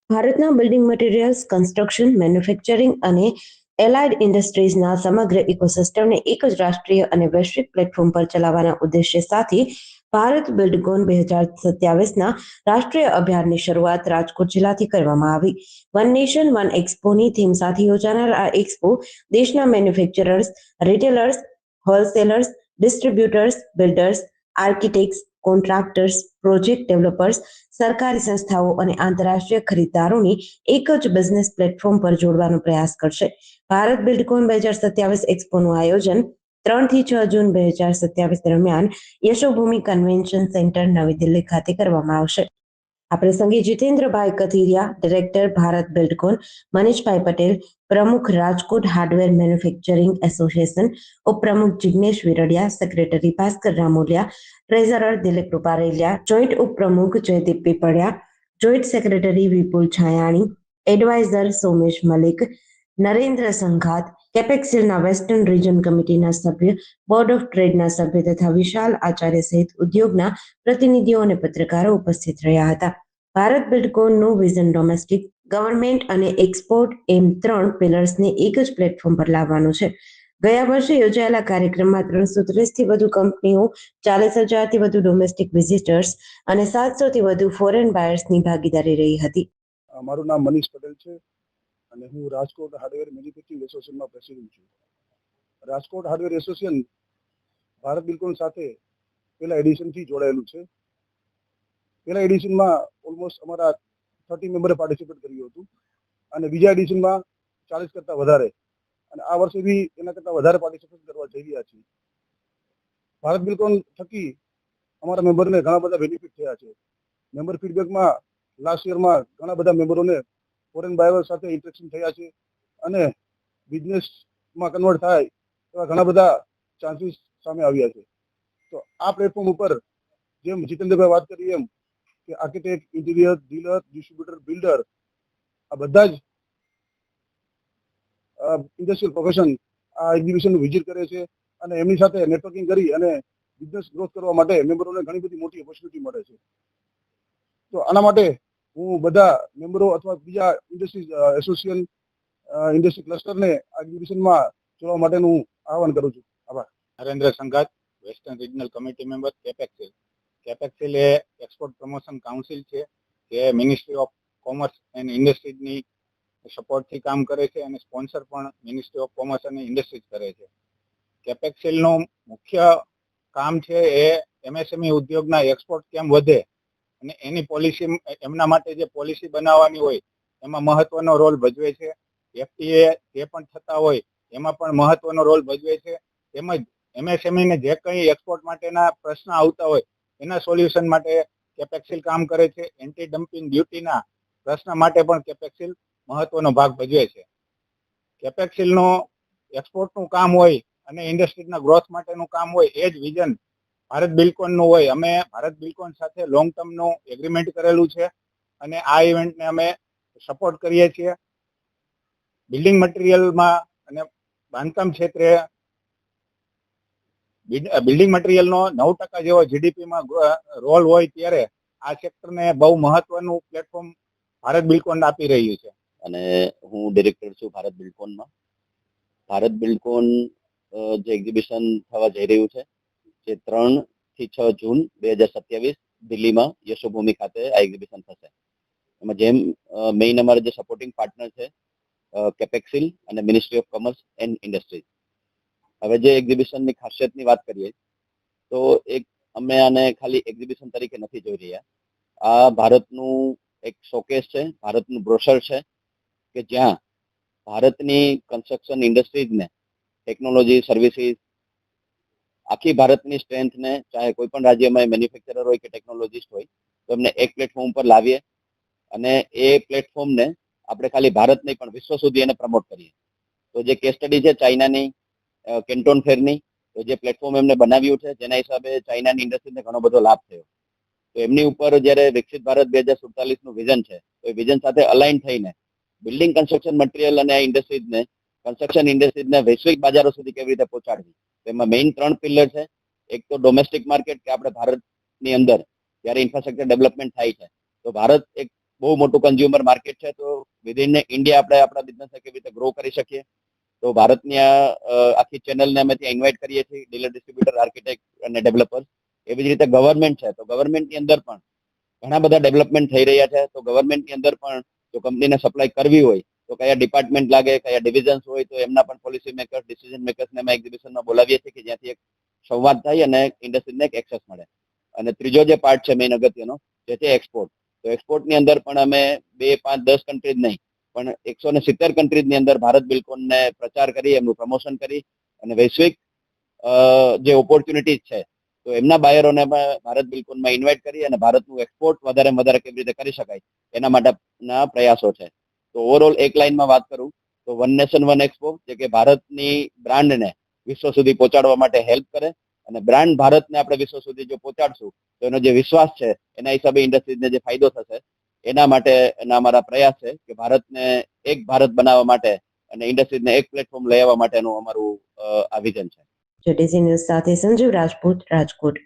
ભારતના building materials, construction, manufacturing અને allied ઇન્ડસ્ટ્રીઝના સમગ્ર ઇકોસિસ્ટમને એક જ રાષ્ટ્રીય અને વૈશ્વિક પ્લેટફોર્મ પર ચલાવવાના ઉદ્દેશ્ય સાથે ભારત બિલ્ડકોન 2027ના રાષ્ટ્રીય અભિયાનની શરૂઆત રાજકોટ જિલ્લાથી કરવામાં આવી. વન નેશન વન એક્સપોની થીમ સાથે યોજાનાર આ એક્સપો દેશના manufacturers, retailers, wholesalers, distributors, builders, architects, contractors, project developers, સરકારી સંસ્થાઓ અને આંતરરાષ્ટ્રીય ખરીદદારોની એક જ બિઝનેસ પ્લેટફોર્મ પર જોડવાનો પ્રયાસ કરશે. ભારત બિલ્ડકોન 2027 એક્સપોનું આયોજન 3 થી 6 જૂન 2027 દરમિયાન યશોભૂમિ કન્વેન્શન સેન્ટર, નવી દિલ્હી ખાતે કરવામાં આવશે. આ પ્રસંગે જીતેન્દ્રભાઈ કથિરિયા, ડિરેક્ટર, ભારત બિલ્ડકોન, મનીષભાઈ પટેલ, પ્રમુખ, રાજકોટ હાર્ડવેર મેન્યુફેક્ચરિંગ એસોસિએશન, ઉપપ્રમુખ Jignesh Viradiya, secretary Bhaskar Ramoliya, treasurer Dilip Ruparelia, joint ઉપપ્રમુખ Jaydeep Pipaliya, joint secretary Vipul Chhayani, advisor Somesh Malik, Narendra Sanghat, કેપેક્સિલના વેસ્ટર્ન રિજન કમિટીના સભ્ય, બોર્ડ ઓફ ટ્રેડના સભ્ય તથા વિશાલ આચાર્ય સહિત ઉદ્યોગના પ્રતિનિધિઓ અને પત્રકારો ઉપસ્થિત રહ્યા હતા. ભારત બિલ્ડકોનનું વિઝન ડોમેસ્ટિક, ગવર્મેન્ટ અને એક્સપોર્ટ એમ 3 પિલર્સને એક જ પ્લેટફોર્મ પર લાવવાનું છે. ગયા વર્ષે યોજાયેલા કાર્યક્રમમાં 330થી વધુ કંપનીઓ, 40,000થી વધુ ડોમેસ્ટિક વિઝિટર્સ અને 700થી વધુ ફોરેન બાયર્સની ભાગીદારી રહી હતી. મારું નામ મનીષ પટેલ છે અને હું રાજકોટ હાર્ડવેર મેન્યુફેક્ચરિંગ એસોસિએશનમાં પ્રેસિડેન્ટ છું. Rajkot hardware association Bharat Buildcon સાથે પહેલા એડિશનથી જોડાયેલું છે. પહેલા એડિશનમાં ઓલમોસ્ટ અમારા 30 મેમ્બરે પાર્ટિસિપેટ કર્યું હતું અને બીજા એડિશનમાં 40 કરતાં વધારે, અને આ વર્ષે બી એના કરતાં વધારે પાર્ટિસિપેટ કરવા જઈ રહ્યા છીએ. ભારત બિલ્ડકોન થકી અમારા મેમ્બરને ઘણા બધા બેનિફિટ થયા છે. મેમ્બર ફીડબેકમાં લાસ્ટ યરમાં ઘણા બધા મેમ્બરોને ફોરેન બાયર સાથે ઇન્ટરેક્શન થયા છે અને બિઝનેસમાં કન્વર્ટ થાય એવા ઘણા બધા ચાન્સીસ સામે આવ્યા છે. તો આ પ્લેટફોર્મ ઉપર જેમ જીતેન્દ્રભાઈ વાત કરી એમ કે architect, interior, dealer, distributor, builder આ બધા જ ઇન્ડસ્ટ્રીયલ પ્રોફેશન આ એક્ઝિબિશનનું વિઝિટ કરે છે અને એમની સાથે નેટવર્કિંગ કરી અને બિઝનેસ ગ્રોથ કરવા માટે મેમ્બરોને ઘણી બધી મોટી ઓપોર્ચ્યુનિટી મળે છે. તો આના માટે હું બધા મેમ્બરો અથવા બીજા ઇન્ડસ્ટ્રી એસોસિએશન, ઇન્ડસ્ટ્રી ક્લસ્ટરને આ એક્ઝિબિશનમાં જોડવા માટેનું આહવાન કરું છું. આભાર. Narendra Sanghat, western regional committee member, CAPEXIL. CAPEXIL એ એક્સપોર્ટ પ્રમોશન કાઉન્સિલ છે જે મિનિસ્ટ્રી ઓફ કોમર્સ એન્ડ ઇન્ડસ્ટ્રીઝની સપોર્ટથી કામ કરે છે અને સ્પોન્સર પણ મિનિસ્ટ્રી ઓફ કોમર્સ અને ઇન્ડસ્ટ્રીઝ કરે છે. કેપેક્સિલનું મુખ્ય કામ છે એ એમએસએમઈ ઉદ્યોગના એક્સપોર્ટ કેમ વધે અને એની પોલિસી, એમના માટે જે પોલિસી બનાવવાની હોય એમાં મહત્વનો રોલ ભજવે છે. એફટીએ જે પણ થતા હોય એમાં પણ મહત્વનો રોલ ભજવે છે. તેમજ એમએસએમઈને જે કંઈ એક્સપોર્ટ માટેના પ્રશ્ન આવતા હોય એના સોલ્યુશન માટે કેપેક્સિલ કામ કરે છે. એન્ટી ડમ્પિંગ ડ્યુટીના પ્રશ્ન માટે પણ કેપેક્સિલ મહત્વનો ભાગ ભજવે છે. કેપેક્સિલનો એક્સપોર્ટનું કામ હોય અને ઇન્ડસ્ટ્રીના ગ્રોથ માટેનું કામ હોય એ જ વિઝન ભારત બિલ્ડકોનનું હોય. અમે ભારત બિલ્ડકોન સાથે લોંગ ટર્મનું એગ્રીમેન્ટ કરેલું છે અને આ ઇવેન્ટને અમે સપોર્ટ કરીએ છીએ. બિલ્ડિંગ મટીરિયલમાં અને બાંધકામ ક્ષેત્રે બિલ્ડિંગ મટીરિયલનો 9% જેવો જીડીપીમાં રોલ હોય ત્યારે આ સેક્ટરને બહુ મહત્વનું પ્લેટફોર્મ ભારત બિલ્ડકોન આપી રહ્યું છે. અને હું ડિરેક્ટર છું ભારત બિલ્ડકોનમાં. ભારત બિલ્ડકોન જે એક્ઝિબિશન થવા જઈ રહ્યું છે જે 3 થી 6 જૂન 2027 દિલ્હીમાં યશોભૂમિ ખાતે આ એક્ઝિબિશન થશે. એમાં જેમ મેઇન અમારા જે સપોર્ટિંગ પાર્ટનર છે કેપેક્સિલ અને ministry of commerce and industries. હવે જે એક્ઝિબિશનની ખાસિયતની વાત કરીએ તો એક અમે આને ખાલી એક્ઝિબિશન તરીકે નથી જોઈ રહ્યા. આ ભારતનું એક શોકેસ છે, ભારતનું બ્રોશર છે કે જ્યાં ભારતની કન્સ્ટ્રક્શન ઇન્ડસ્ટ્રીઝને ટેકનોલોજી, સર્વિસીસ, આખી ભારતની સ્ટ્રેન્થને ચાહે કોઈ પણ રાજ્યમાં મેન્યુફેક્ચરર હોય કે ટેકનોલોજીસ્ટ હોય તો એમને એક પ્લેટફોર્મ પર લાવીએ અને એ પ્લેટફોર્મને આપણે ખાલી ભારત નહીં પણ વિશ્વ સુધી એને પ્રમોટ કરીએ. તો જે કેસ સ્ટડી છે ચાઇનાની કેન્ટોન ફેરની, તો જે પ્લેટફોર્મ એમને બનાવ્યું છે જેના હિસાબે ચાઇનાની ઇન્ડસ્ટ્રીને ઘણો બધો લાભ થયો. તો એમની ઉપર જ્યારે વિકસિત ભારત 2047નું વિઝન છે તો એ વિઝન સાથે અલાઇન થઈને બિલ્ડિંગ કન્સ્ટ્રક્શન મટીરિયલ અને ઇન્ડસ્ટ્રીઝને, કન્સ્ટ્રક્શન ઇન્ડસ્ટ્રીઝને વૈશ્વિક બજારો સુધી કેવી રીતે પહોંચાડવી. તો એમાં મેઇન 3 પિલર છે. એક તો ડોમેસ્ટિક માર્કેટ કે આપણે ભારતની અંદર જ્યારે ઇન્ફ્રાસ્ટ્રક્ચર ડેવલપમેન્ટ થાય છે તો ભારત એક બહુ મોટું કન્ઝ્યુમર માર્કેટ છે. તો વિધિન ઇન્ડિયા આપણે આપણા બિઝનેસ કેવી રીતે ગ્રો કરી શકીએ, તો ભારતની આખી ચેનલને અમે ત્યાં ઇન્વાઇટ કરીએ છીએ, ડીલર, ડિસ્ટ્રીબ્યુટર, આર્કિટેક્ટ અને ડેવલપર. એવી જ રીતે ગવર્મેન્ટ છે, તો ગવર્મેન્ટની અંદર પણ ઘણા બધા ડેવલપમેન્ટ થઈ રહ્યા છે. તો ગવર્મેન્ટની અંદર પણ જો કંપનીને સપ્લાય કરવી હોય તો કયા ડિપાર્ટમેન્ટ લાગે, કયા ડિવિઝન્સ હોય, તો એમના પણ પોલિસી મેકર્સ, ડિસિઝન મેકર્સને અમે એક્ઝિબિશનમાં બોલાવીએ છીએ કે જ્યાંથી એક સંવાદ થાય અને ઇન્ડસ્ટ્રીને એક એક્સેસ મળે. અને ત્રીજો જે પાર્ટ છે મેઇન અગત્યનો, જે છે એક્સપોર્ટ. તો એક્સપોર્ટની અંદર પણ અમે 2, 5, 10 કન્ટ્રીઝ નહીં પણ 170 કન્ટ્રીઝની અંદર ભારત બિલ્કોનને પ્રચાર કરી, એમનું પ્રમોશન કરી અને વૈશ્વિક જે ઓપોર્ચ્યુનિટીઝ છે તો એમના બાયરોને ભારત બિલ્કોનમાં ઇન્વાઇટ કરી અને ભારતનું એક્સપોર્ટ વધારે કેવી રીતે કરી શકાય એના માટેના પ્રયાસો છે. તો ઓવરઓલ એક લાઇનમાં વાત કરું તો વન નેશન વન એક્સપો, જે કે ભારતની બ્રાન્ડને વિશ્વ સુધી પહોંચાડવા માટે હેલ્પ કરે. અને બ્રાન્ડ ભારતને આપણે વિશ્વ સુધી જો પહોંચાડશું તો એનો જે વિશ્વાસ છે એના હિસાબે ઇન્ડસ્ટ્રીઝને જે ફાયદો થશે, એના માટે અમારા પ્રયાસ છે કે ભારતને એક ભારત બનાવવા માટે અને ઇન્ડસ્ટ્રીઝને એક પ્લેટફોર્મ લઈ આવવા માટેનું અમારું આ વિઝન છે. જેટીસી ન્યૂઝ સાથે સંજીવ રાજપૂત, રાજકોટ.